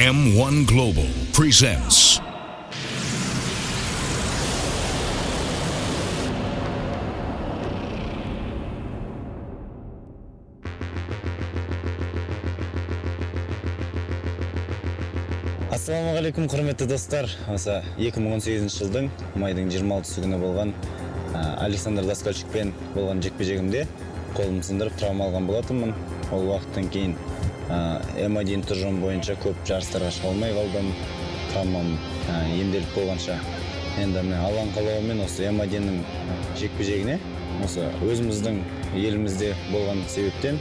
M-1 Global presents Ассалаумағалейкум, құрметті достар. Осы 2018 жылдың майдың 26 күні болған Александр Доскальчикпен болған жекпе-жегімде қолым сындырып травма алған болатынмын. Ол уақыттан кейін M-1 тұжырым бойынша көп жарыстарға шыға алмай қалдым. Травмам емделіп болғанша. Енді мен Алланың қалауымен осы M-1-нің жекпе-жегіне осы өзіміздің елімізде болған себептен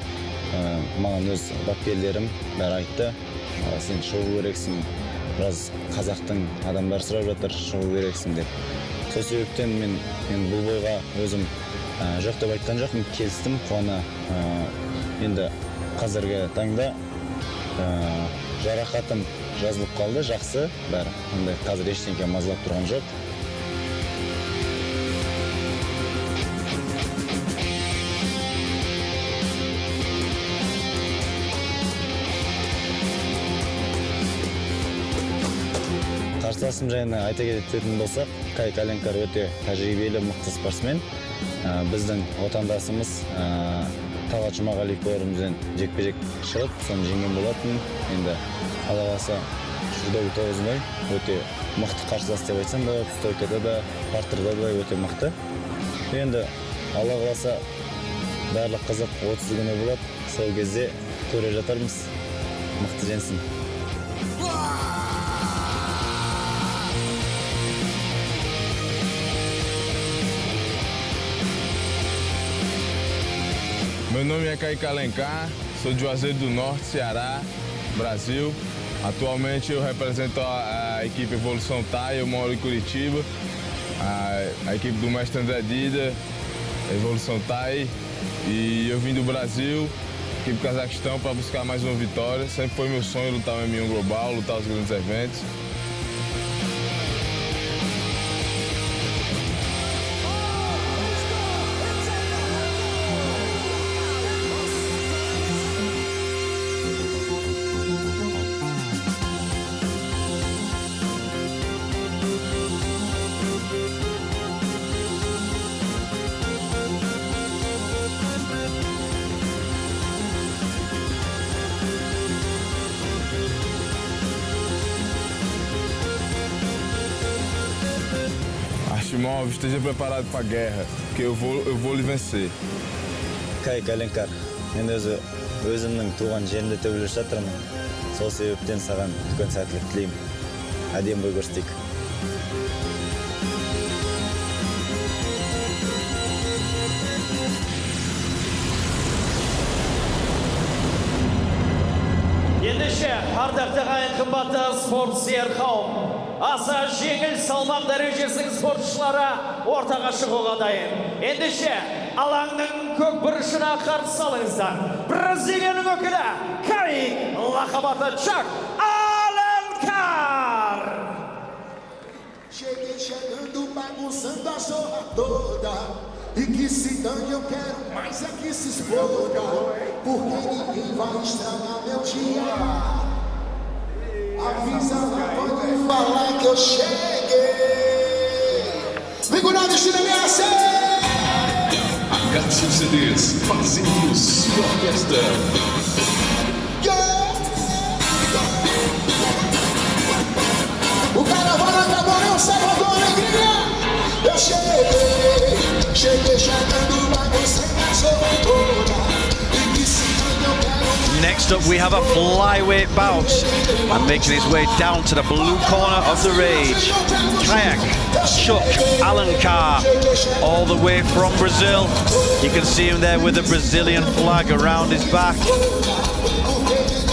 маған өз бапкерлерім бәрі айтты. Сен шығу керексің, біраз қазақтың адамдар сұрап жатыр, шығу керексің деп. Сол себептен мен бұл бойға өзім жоқ деп айтқан жоқпын, келістім, қуана. Енді қазіргі таңда жарақатым жазылып қалды, жақсы, бәрі. Қазір ештеңке мазалап тұрған жоқ. Қарсыласым жайына айта кететін болсақ, Кайк Аленкар өте тәжірибелі, мықты спортсмен. Біздің отандасымыз Талғат Жұмағалиев бауырымызбен жекпе-жек шығып, соны жеңген болатын. Енді Алла қаласа жүлделі тоғызбай өте мықты қарсылас деп айтсам болады. Стойкада да, партерда да өте мықты. Енді Алла қаласа барлық қызық 30 күні болады. Сол кезде көре жатармыз. Мықты жеңсін. Meu nome é Kaique Alencar, sou de Juazeiro do Norte, Ceará, Brasil. Atualmente eu represento a equipe Evolução Thai, eu moro em Curitiba. A equipe do mestre André Dida, Evolução Thai. E eu vim do Brasil, aqui pro Cazaquistão, para buscar mais uma vitória. Sempre foi meu sonho lutar o M-1 Global, lutar os grandes eventos. Ashimov, esteja preparado para a guerra, porque eu vou lhe vencer. Кайк Аленкар, мен өзімнің туған жерінде төбелесіп жатырмын. Сол себептен саған үлкен сәттілік тілеймін. Әдемі бой көрсетейік. Ендеше, ардақты қайын қымбатты спорт сүйер қауым. Аса жеңіл салмақ дәрежесінің спортшылары ортаға шығуға дайын. Ендеше, алаңның көк бұрышына қарсы алыңыздар. Бразилияның өкілі Кайк, лақап аты Чак Аленкар. Cheguei chegando, bagunçando a zorra toda. E que se dane, eu quero mais é que se exploda. Porque ninguém vai estragar meu dia. Avisa lá quando falar que eu cheguei. Vigorado, chinelhaça! Agarre seus CDs, fazendo sua festa. O caravana acabou, é um Salvador, alegria. Eu cheguei chegando, bagunçando a zorra toda. E que se dane, eu quero. Next up we have a flyweight bout, and making his way down to the blue corner of the rage, Kaique Alencar, all the way from Brazil. You can see him there with the Brazilian flag around his back.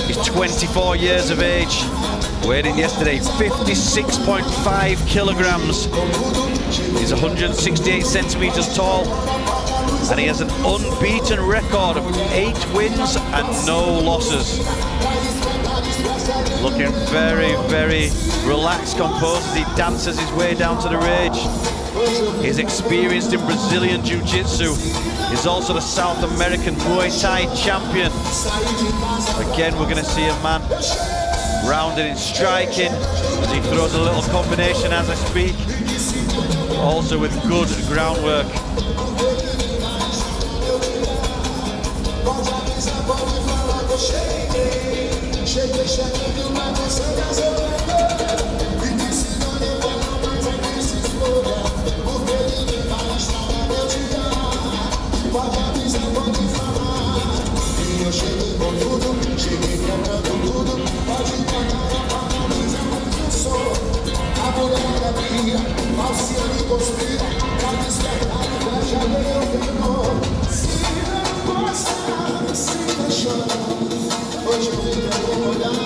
He's 24 years of age, weighed in yesterday 56.5 kilograms. He's 168 centimeters tall, and he has an unbeaten record of 8 wins and no losses. Looking very, very relaxed, composed as he dances his way down to the rage. He's experienced in Brazilian Jiu-Jitsu. He's also the South American Muay Thai champion. Again, we're going to see a man rounded in striking as he throws a little combination as I speak. Also with good groundwork. Eu cheguei com tudo, cheguei quebrando tudo. Pode cantar, analisa muito eu sou. A mulher da minha, falseando e conspira. Pra despertar e já deu veneno. Se não gosta, se deixou. Hoje eu vim pra incomodar.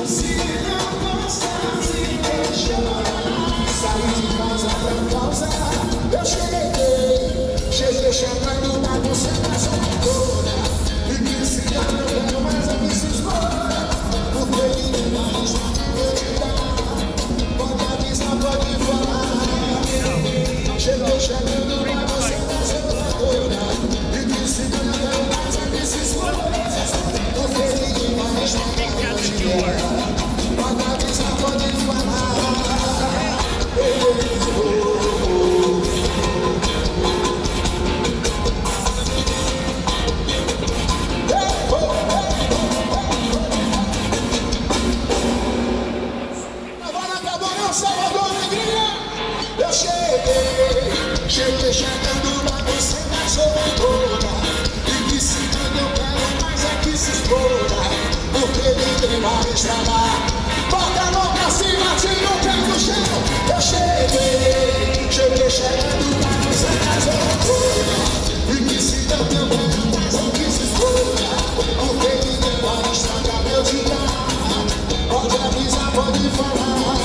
Se não gosta, se deixou. Saí de casa pra causar. Eu cheguei chegando na concentração toda. E que se dá, não quero mais aqui se explora. Porque ninguém mais pode avisar, pode falar. Cheguei chegando na concentração toda. E que se dá, não quero mais aqui se explora. Porque ninguém mais pode avisar, pode falar. Cheguei chegando na concentração toda. E que se não eu quero mais é que se exploda. Porque ninguém vai estragar. Bota a mão pra cima, tira o pé do chão. Eu cheguei chegando na concentração toda. E que se não eu quero mais é que se exploda. Porque ninguém vai estragar meu dia. Pode avisar, pode falar.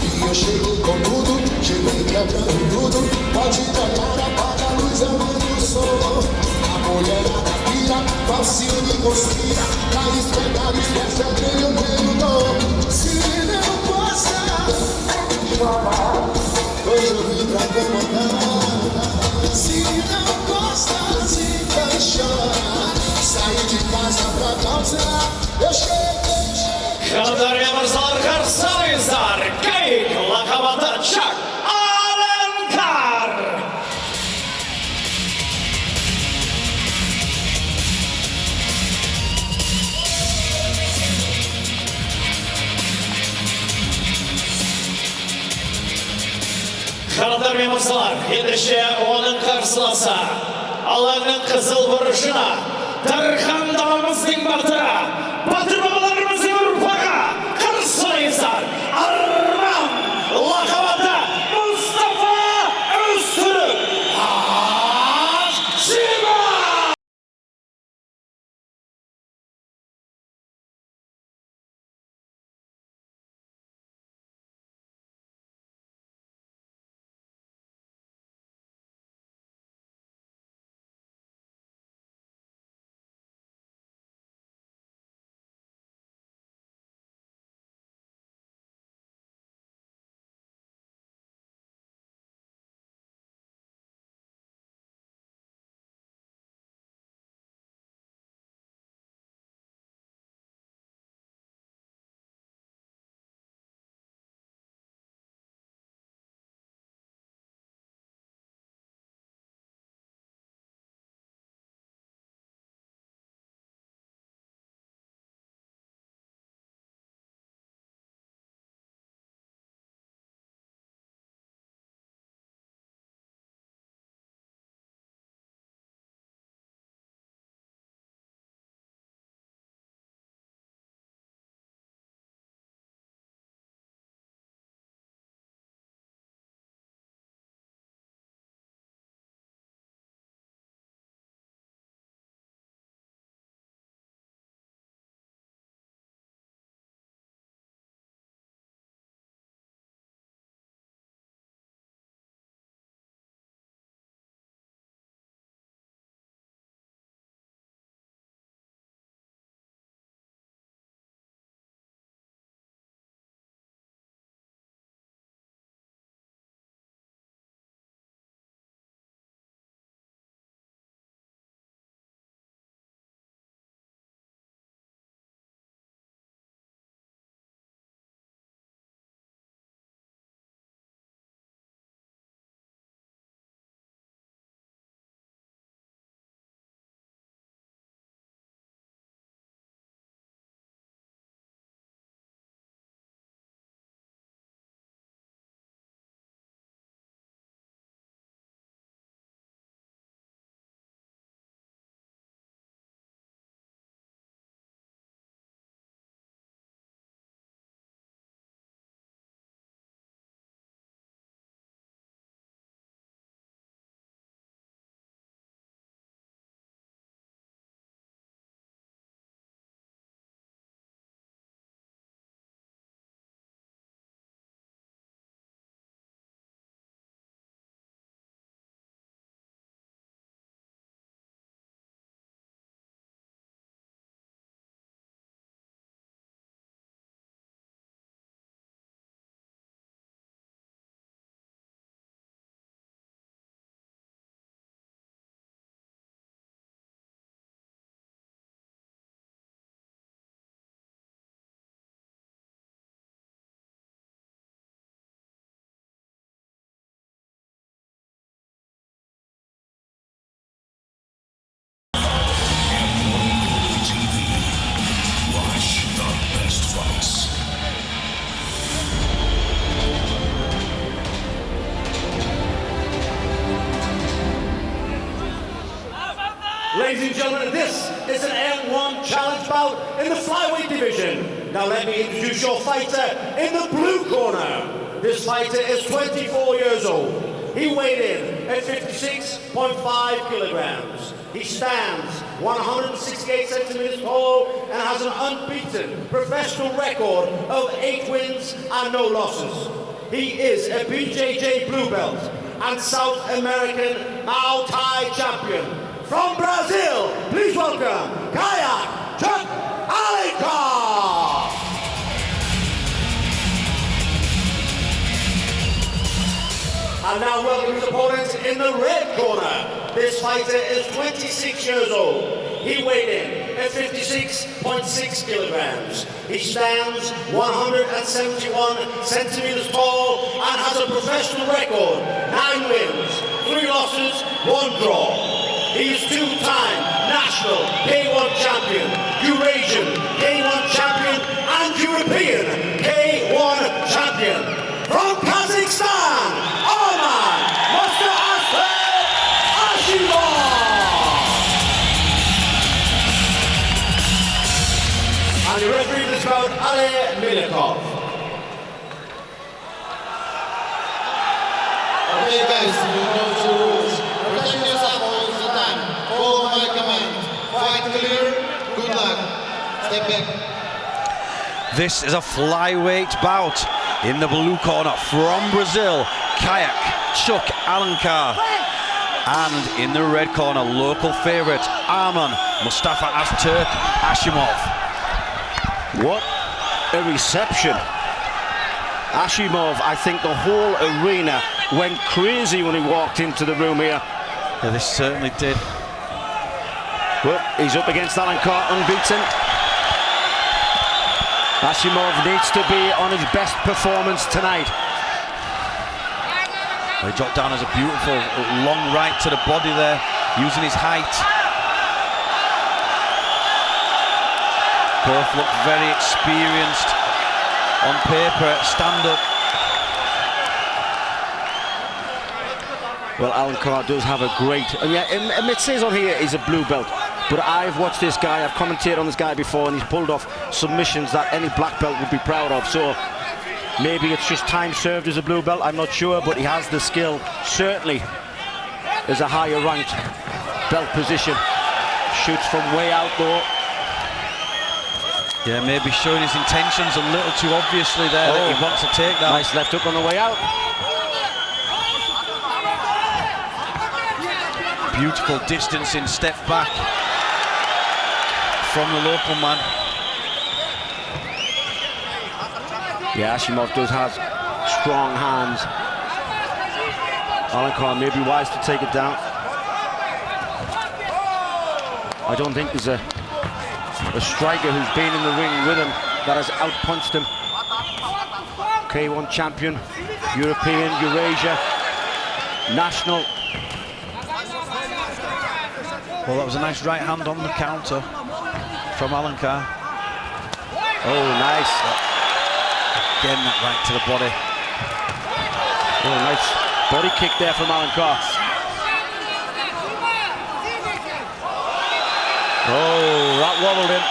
E eu cheguei com tudo. Cheguei quebrando tudo. Pode tocar, apaga a luz, aumenta o som. A mulherada pira, falseando e conspira. Pra esperar, esquece aquele eu perguntou. Se não gosta, hoje eu vim pra incomodar. Se não gosta, se chora. Saí de casa pra causar. Eu cheguei. Kanadariya Marzar Karsalizar, Kayk, lakabada Çak, Alenkar. Kanadariya Marzar, endişe onun karşılasa, Allah'ın kızıl vuruşuna, Tarkan damamızın batıra, batır babalarımızın urfağa, karşılayızlar, Arman, lakabada Mustafa Öztürk, Ашимов. this bout in the flyweight division. Now let me introduce your fighter in the blue corner. This fighter is 24 years old. He weighed in at 56.5 kilograms. He stands 168 centimeters tall and has an unbeaten professional record of 8 wins and no losses. He is a BJJ blue belt and South American Muay Thai champion. From Brazil, please welcome Kaiak Alenkar. And now welcome his opponent in the red corner. This fighter is 26 years old. He weighed in at 56.6 kilograms. He stands 171 centimeters tall and has a professional record, 9 wins, 3 losses, 1 draw. He is 2-time national K1 champion, Eurasian K1 champion, and European K1 champion. From Kazakhstan, Arman, Ashimov. And the referee this bout, Alenkar. Okay guys, you know the rules. Protect yourself all the time. Follow my command. Fight clear. Good luck. Step back. This is a flyweight bout. In the blue corner from Brazil, Kaiak Alenkar. And in the red corner, local favourite, Armon Mustafa Azturk Ashimov. What a reception. Ashimov, I think the whole arena went crazy when he walked into the room here. Yeah, they certainly did. Well, he's up against Alenkar, unbeaten. Ashimov needs to be on his best performance tonight. Well, he dropped down as a beautiful long right to the body there, using his height. Both look very experienced on paper, stand up. Well, Alenkar does have a great, and yeah, it says on here he's a blue belt, but I've watched this guy, I've commentated on this guy before, and he's pulled off submissions that any black belt would be proud of. So maybe it's just time served as a blue belt, I'm not sure, but he has the skill, certainly as a higher ranked belt position. Shoots from way out though. Yeah, maybe showing his intentions a little too obviously there, that he wants to take that. Nice left hook on the way out. Beautiful distancing step back from the local man. Yeah, Ashimov does have strong hands. Alenkar may be wise to take it down. I don't think there's a striker who's been in the ring with him that has outpunched him. K1 champion, European, Eurasia, national. Well, that was a nice right hand on the counter from Alenkar. Oh, nice. Again, that right to the body. Oh, nice body kick there from Alenkar. Oh, that wobbled him.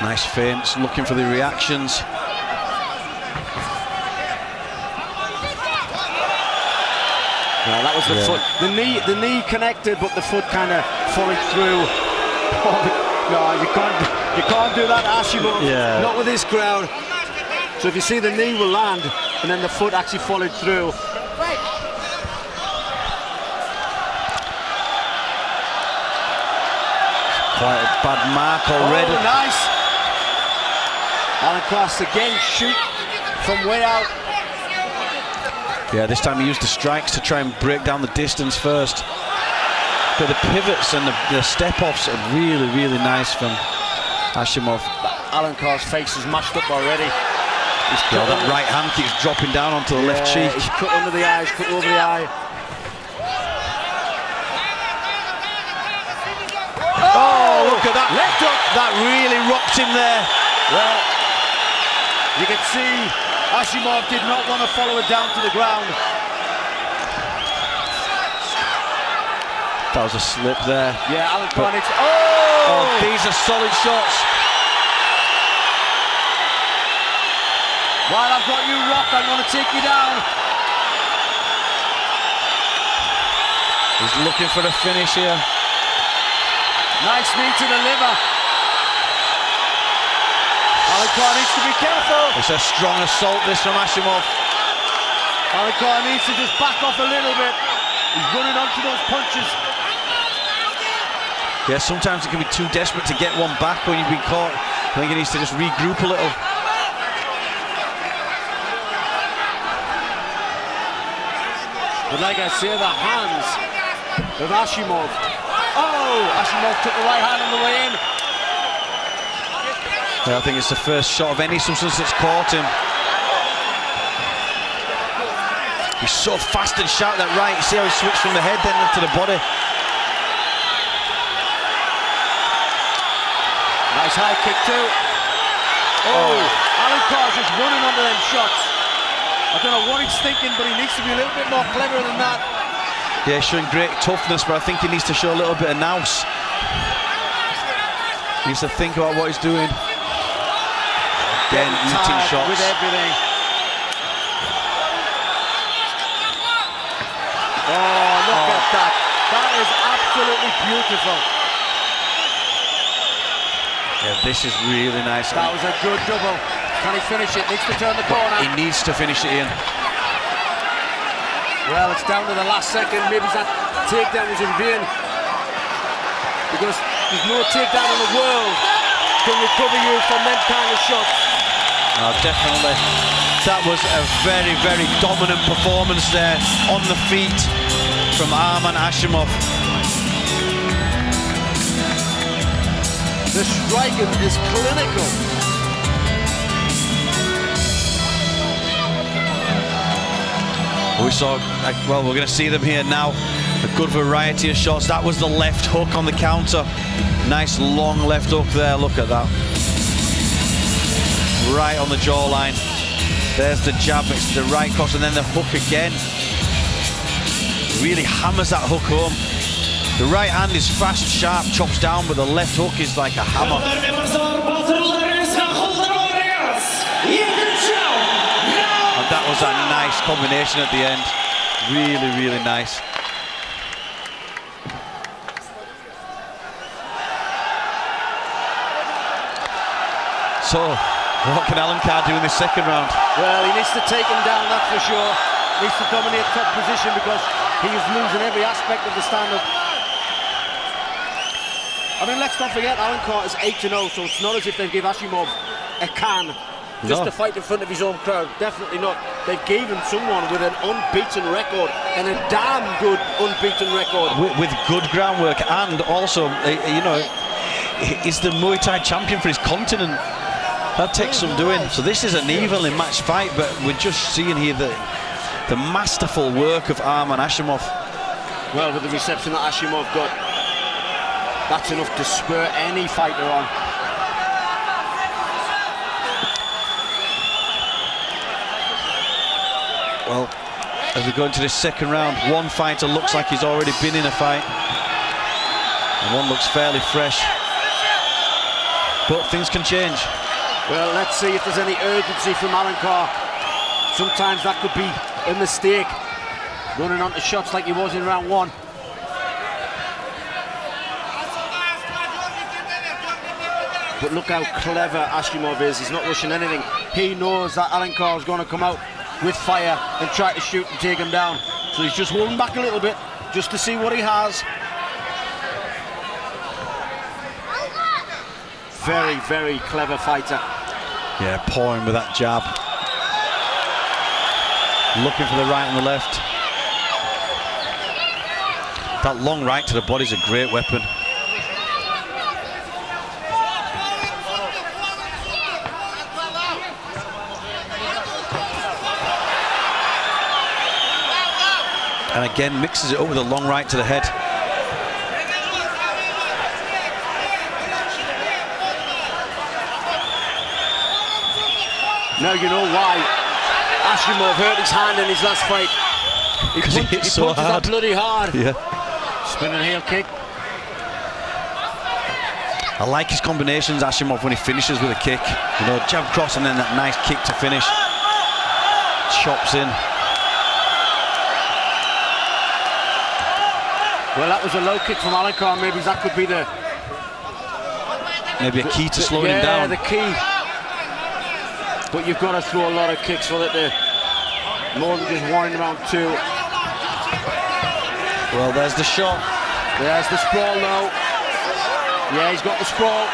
Nice feints, looking for the reactions. Yeah, that was the foot. The knee connected, but the foot kind of followed through. No, you can't do that, Ashimov. Yeah. Not with this crowd. So if you see, the knee will land, and then the foot actually followed through. Quite a bad mark already. Oh, nice. Alenkar again shoot from way out. Yeah, this time he used the strikes to try and break down the distance first. But the pivots and the step-offs are really, really nice from Ashimov. Alenkar's face is mashed up already. He's Yeah, that right hand keeps dropping down onto the left cheek. He's cut under the eyes, cut over the eye. Oh, look at that. Left up. That really rocked him there. Well, you can see Ashimov did not want to follow it down to the ground. That was a slip there. Yeah, Alencar needs... Oh, these are solid shots. While I've got you, Rock, I'm going to take you down. He's looking for a finish here. Nice knee to the liver. Alencar needs to be careful. It's a strong assault, this from Ashimov. Alencar needs to just back off a little bit. He's running onto those punches. Yeah, sometimes it can be too desperate to get one back when you've been caught. I think he needs to just regroup a little. But like I say, the hands of Ashimov. Oh, Ashimov took the right hand on the way in. Yeah, I think it's the first shot of any substance that's caught him. He's so fast and sharp, that right. You see how he switched from the head then to the body. Nice high kick too. Oh, Alencar's just running under them shots. I don't know what he's thinking, but he needs to be a little bit more clever than that. Yeah, showing great toughness, but I think he needs to show a little bit of nous. He needs to think about what he's doing. Again, eating shots. With everything. Oh, look at that. That is absolutely beautiful. Yeah, this is really nice. That was a good double. Can he finish it? Needs to turn the corner. He needs to finish it, Ian. Well, it's down to the last second. Maybe that takedown was in vain. Because there's no takedown in the world can recover you from them kind of shots. Oh, definitely. That was a very, very dominant performance there on the feet from Armand Ashimov. The striking is clinical. We saw, well, we're going to see them here now. A good variety of shots. That was the left hook on the counter. Nice long left hook there. Look at that. Right on the jawline. There's the jab. It's the right cross, and then the hook again. Really hammers that hook home. The right hand is fast, sharp, chops down, but the left hook is like a hammer. And that was a nice combination at the end. Really, really nice. So, what can Alencar do in this second round? Well, he needs to take him down, that's for sure. He needs to dominate top position because he is losing every aspect of the stand-up. I mean, let's not forget, Alencar is 8-0, so it's not as if they give Ashimov a can just to fight in front of his own crowd. Definitely not. They gave him someone with an unbeaten record, and a damn good unbeaten record. With good groundwork, and also, you know, he's the Muay Thai champion for his continent. That takes some doing. So this is an evenly matched fight, but we're just seeing here the masterful work of Arman Ashimov. Well, with the reception that Ashimov got, that's enough to spur any fighter on. Well, as we go into this second round, one fighter looks like he's already been in a fight, and one looks fairly fresh. But things can change. Well, let's see if there's any urgency from Alencar. Sometimes that could be a mistake, running onto shots like he was in round one. But look how clever Ashimov is. He's not rushing anything. He knows that Alencar is going to come out with fire and try to shoot and take him down. So he's just holding back a little bit, just to see what he has. Very, very clever fighter. Yeah, pouring with that jab. Looking for the right and the left. That long right to the body is a great weapon. And again, mixes it up with a long right to the head. Now you know why Ashimov hurt his hand in his last fight. He hit so punches hard. that bloody hard. Yeah. Spinning heel kick. I like his combinations, Ashimov, when he finishes with a kick. You know, jab cross and then that nice kick to finish. Chops in. Well, that was a low kick from Alencar. Maybe that could be the... Maybe a key to slowing him down. Yeah, the key. But you've got to throw a lot of kicks so that they're more than just one in round two. Well, there's the shot. There's the sprawl now. Yeah, he's got the sprawl.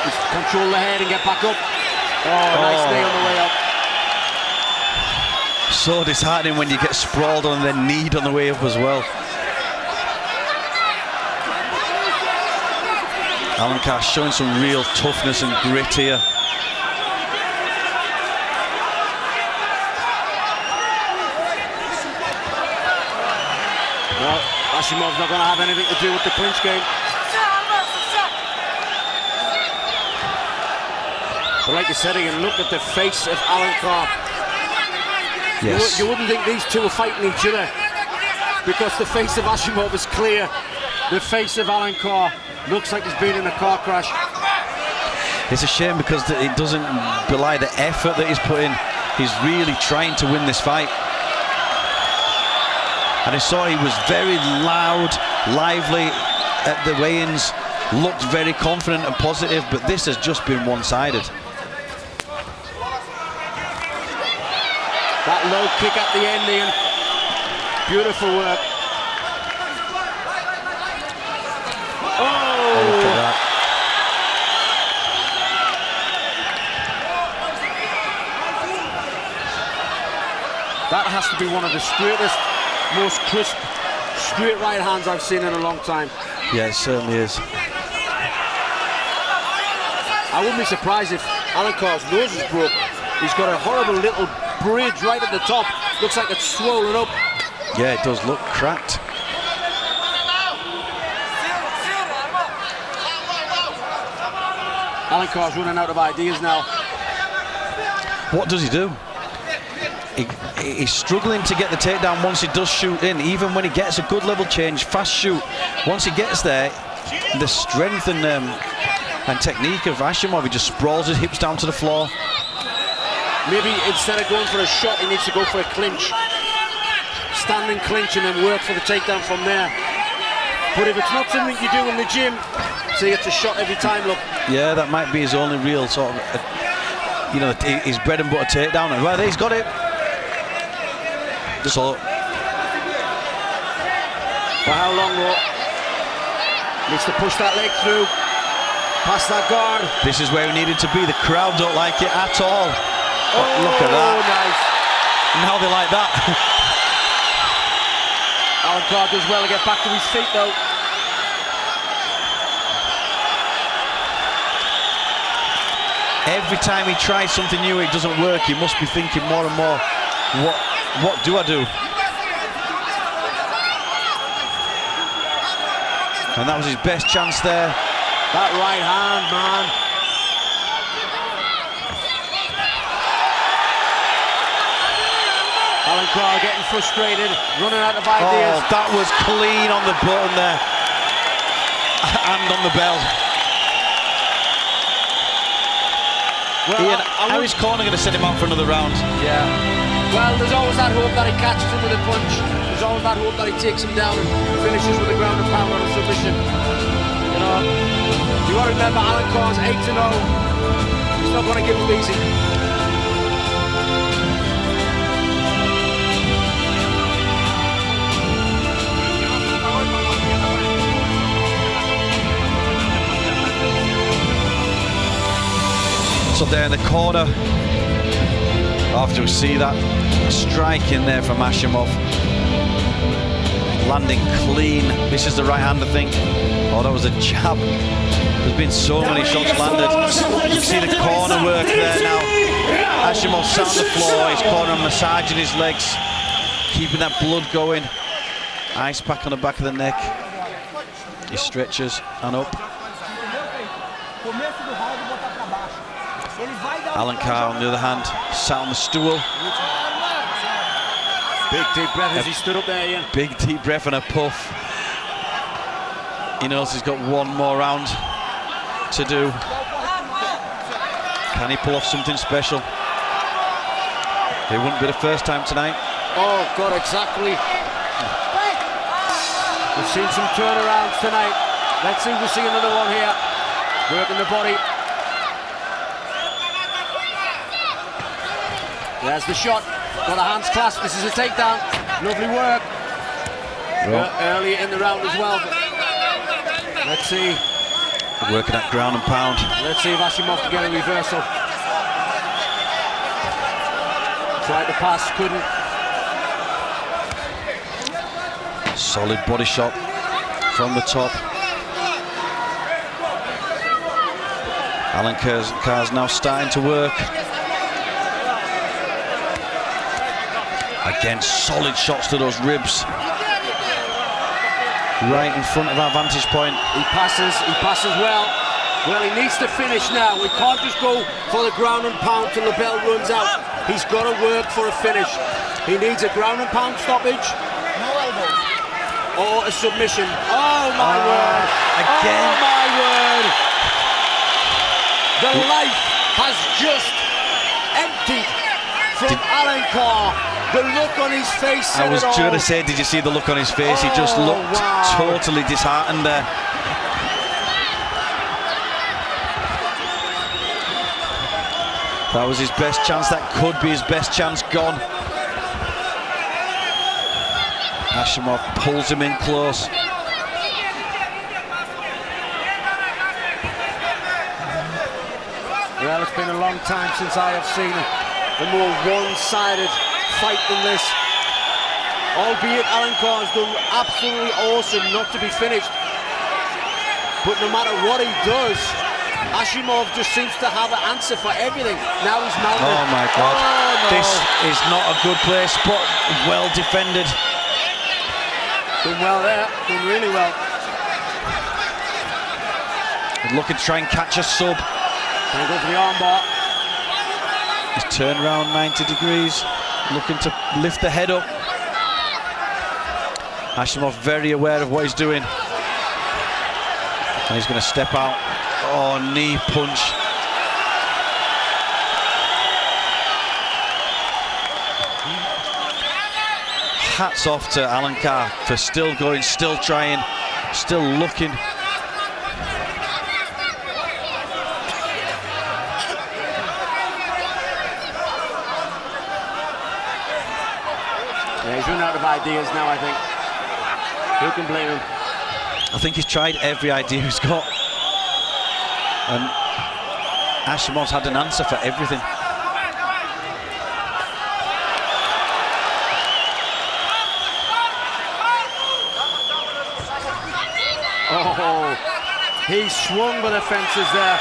He's control the head and get back up. Oh, nice knee on the way up. So disheartening when you get sprawled on and then kneed on the way up as well. Alencar showing some real toughness and grit here. Well, Ashimov's not going to have anything to do with the clinch game. But like you said again, look at the face of Alencar. Yes. You wouldn't think these two are fighting each other because the face of Ashimov is clear. The face of Alencar looks like he's been in a car crash. It's a shame because it doesn't belie the effort that he's put in. He's really trying to win this fight. And I saw he was very loud, lively at the weigh-ins, looked very confident and positive, but this has just been one-sided. That low kick at the end, Ian. Beautiful work. Oh, look at that. That has to be one of the straightest, most crisp, straight right hands I've seen in a long time. Yeah, it certainly is. I wouldn't be surprised if Alencar's nose is broke. He's got a horrible little bridge right at the top. Looks like it's swollen up. Yeah, it does look cracked. Alencar's running out of ideas now. What does he do? He's struggling to get the takedown once he does shoot in, even when he gets a good level change, fast shoot. Once he gets there, the strength and technique of Ashimov, he just sprawls his hips down to the floor. Maybe instead of going for a shot, he needs to go for a clinch. Standing clinch and then work for the takedown from there. But if it's not something you do in the gym, say it's a shot every time, look. Yeah, that might be his only real sort of, you know, his bread and butter takedown. Right there, he's got it. So, for how long, though? Needs to push that leg through. Past that guard. This is where he needed to be. The crowd don't like it at all. Oh, look at that. Nice. Now they like that. Alencar does well to get back to his feet, though. Every time he tries something new, it doesn't work. He must be thinking more and more, what do I do? And that was his best chance there. That right hand, man. Alencar getting frustrated, running out of ideas. Oh, that was clean on the button there. And on the bell. Well, Ian, how is corner going to set him up for another round? Yeah. Well, there's always that hope that he catches him with a punch. There's always that hope that he takes him down and finishes with a ground and pound on a submission. You know, you got to remember Alencar's 8-0. He's not going to give him easy. So there in the corner, after we see that strike in there from Ashimov, landing clean. This is the right hand, I think. Oh, that was a jab. There's been so many shots landed. You see the corner work there now. Ashimov sat on the floor, his corner massaging his legs, keeping that blood going. Ice pack on the back of the neck. He stretches and up. Alencar, on the other hand, sat on the stool. Big deep breath as he stood up there, Ian. Big deep breath and a puff. He knows he's got one more round to do. Can he pull off something special? It wouldn't be the first time tonight. Oh, God, exactly. We've seen some turnarounds tonight. Let's see if we see another one here. Working the body. There's the shot. Got the hands clasped. This is a takedown. Lovely work. Early in the round as well. But let's see. Working at ground and pound. Let's see if Ashimov can get a reversal. Tried to pass, couldn't. Solid body shot from the top. Alenkar's now starting to work. Again, solid shots to those ribs. Right in front of our vantage point. He passes well. Well, he needs to finish now. We can't just go for the ground and pound till the bell runs out. He's got to work for a finish. He needs a ground and pound stoppage. No elbow. Or a submission. Oh my word. Again. Oh my word. The life has just emptied from Alencar. The look on his face said I was it all. going to say, did you see the look on his face? He just looked totally disheartened there. That was his best chance. That could be his best chance gone. Ashimov pulls him in close. Well, it's been a long time since I have seen a more one-sided fight than this. Albeit Alencar has done absolutely awesome not to be finished. But no matter what he does, Ashimov just seems to have an answer for everything. Now he's mounted. Oh my God. Oh, no. This is not a good place, but well defended. Done well there, done really well. Looking to try and catch a sub. Can go for the armbar. He's turned around 90 degrees, looking to lift the head up. Ashimov very aware of what he's doing. And he's going to step out. Oh, knee punch. Hats off to Alencar for still going, still trying, still looking. Yeah, he's run out of ideas now, I think. Who can blame him? I think he's tried every idea he's got. And Ashimov's had an answer for everything. Oh, he swung for the fences there.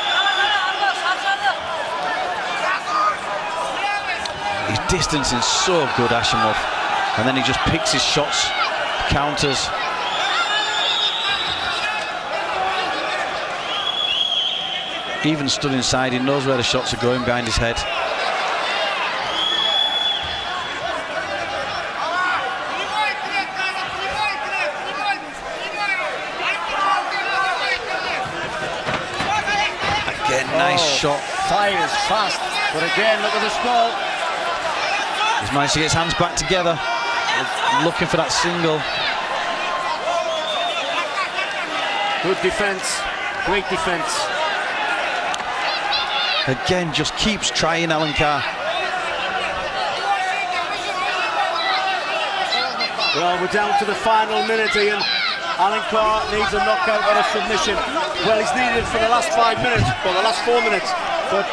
His distancing so good, Ashimov. And then he just picks his shots, counters. Even stood inside, he knows where the shots are going behind his head. Again, nice shot. Fires fast, but again, look at the skull. He's managed to get his hands back together. Looking for that single. Good defense, great defense. Again, just keeps trying, Alencar. Well, we're down to the final minute, Ian. Alencar needs a knockout or a submission. Well, he's needed it for the last 5 minutes, or the last 4 minutes, but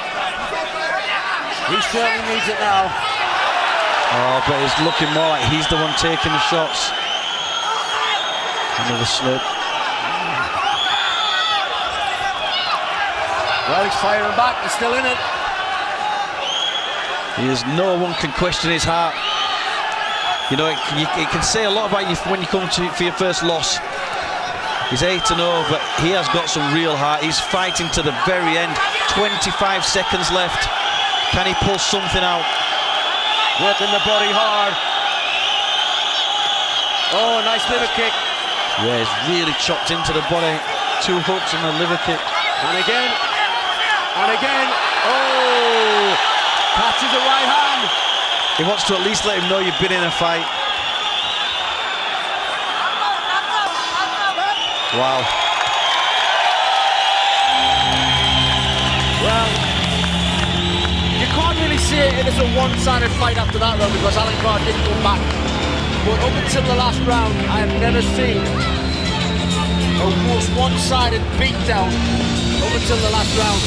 he certainly needs it now. Oh, but it's looking more like he's the one taking the shots. Another slip. Well, he's firing back, he's still in it. No one can question his heart. You know, it can say a lot about you when you come for your first loss. He's 8-0, but he has got some real heart. He's fighting to the very end. 25 seconds left. Can he pull something out? Working the body hard. Oh, nice liver kick. Yeah, he's really chopped into the body. 2 hooks and a liver kick. And again. Oh! Catches the right hand. He wants to at least let him know you've been in a fight. Wow. Well, you can't really say it is a one-sided fight after that though, because Alencar did come back. But up until the last round, I have never seen a most one-sided beatdown up until the last round.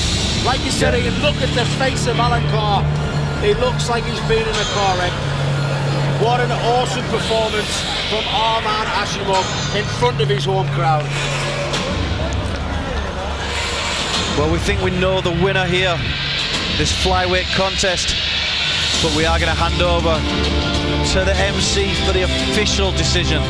Like you said, you look at the face of Alencar, it looks like he's been in a car wreck. What an awesome performance from Armand Ashimov in front of his home crowd. Well, we think we know the winner here, this flyweight contest, but we are going to hand over to the MC for the official decision.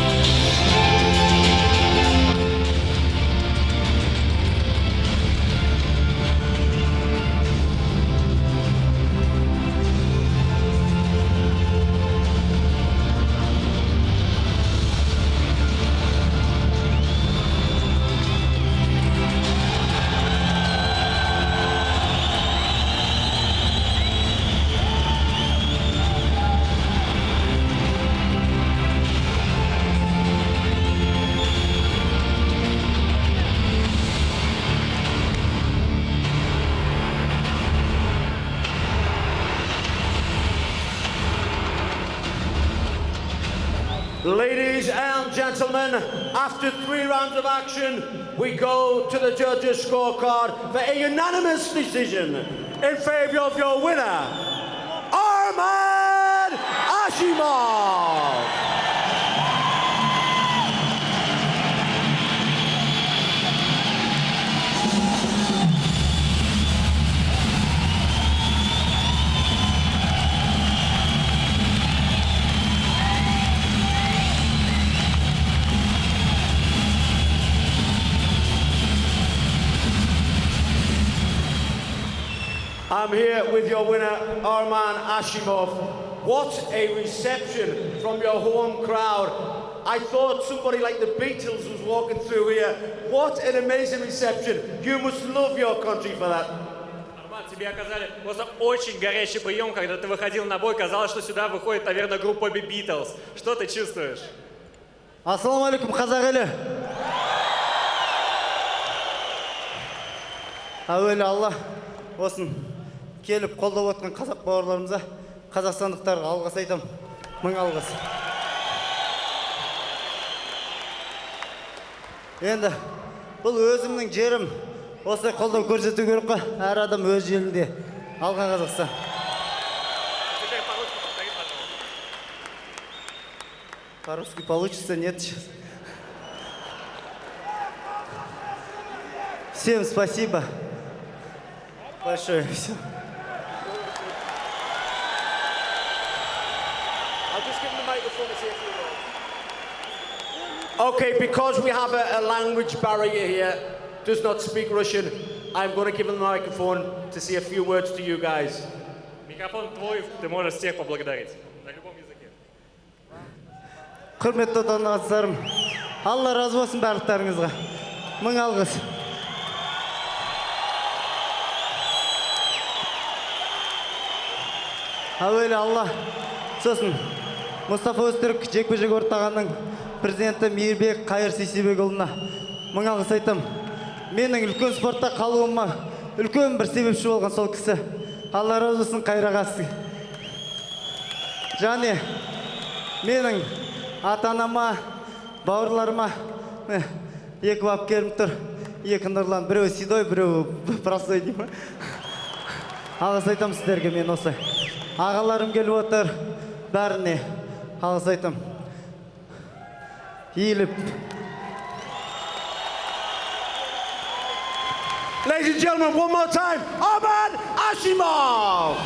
Ladies and gentlemen, after 3 rounds of action, we go to the judges' scorecard for a unanimous decision in favor of your winner, Armand Ashimov. I'm here with your winner, Arman Ashimov. What a reception from your home crowd. I thought somebody like the Beatles was walking through here. What an amazing reception. You must love your country for that. Арман, тебе оказали просто очень горячий прием, когда ты выходил на бой. Казалось, что сюда выходит, наверное, группа Beatles. Что ты чувствуешь? Ассаламу алейкум, қазақ елі. Әуелі Алла осын келіп қолдап отқан қазақ бауырларымызға, қазақстандықтарға алғыс айтам. Мың алғыс. Енді бұл өзімнің жерім. Осылай қолдау көрсету керек қой. Әр адам өз жерінде. Алға Қазақстан. По-русски получится, нет сейчас. Всем спасибо большое. Все. Okay, because we have a language barrier here, does not speak Russian, I'm going to give him the microphone to say a few words to you guys. Микрофон твой, ты можешь всех поблагодарить. На любом языке. Құрметті отандастарым, Алла разы болсын барлықтарыңызға. Мың алғыс. Әуелі Алла, сосын Мұстафа Өзтүрік жекпе-жек ортағанның президенті Мейірбек Қайыр Сейсебекұлына мың алғыс айтам. Менің үлкен спортта қалуыма үлкен бір себепші болған сол кісі. Алла разы болсын Қайыр ағасы. Және менің ата-анама, бауырларыма екі бапкерім тұр. Екі Нұрлан, біреу седой, біреу простой деймін. Алғыс айтам сіздерге мен осы. Ағаларым келіп отыр, бәріне алғыс айтам. Иіліп. Ladies and gentlemen, one more time, Armand Ashimov!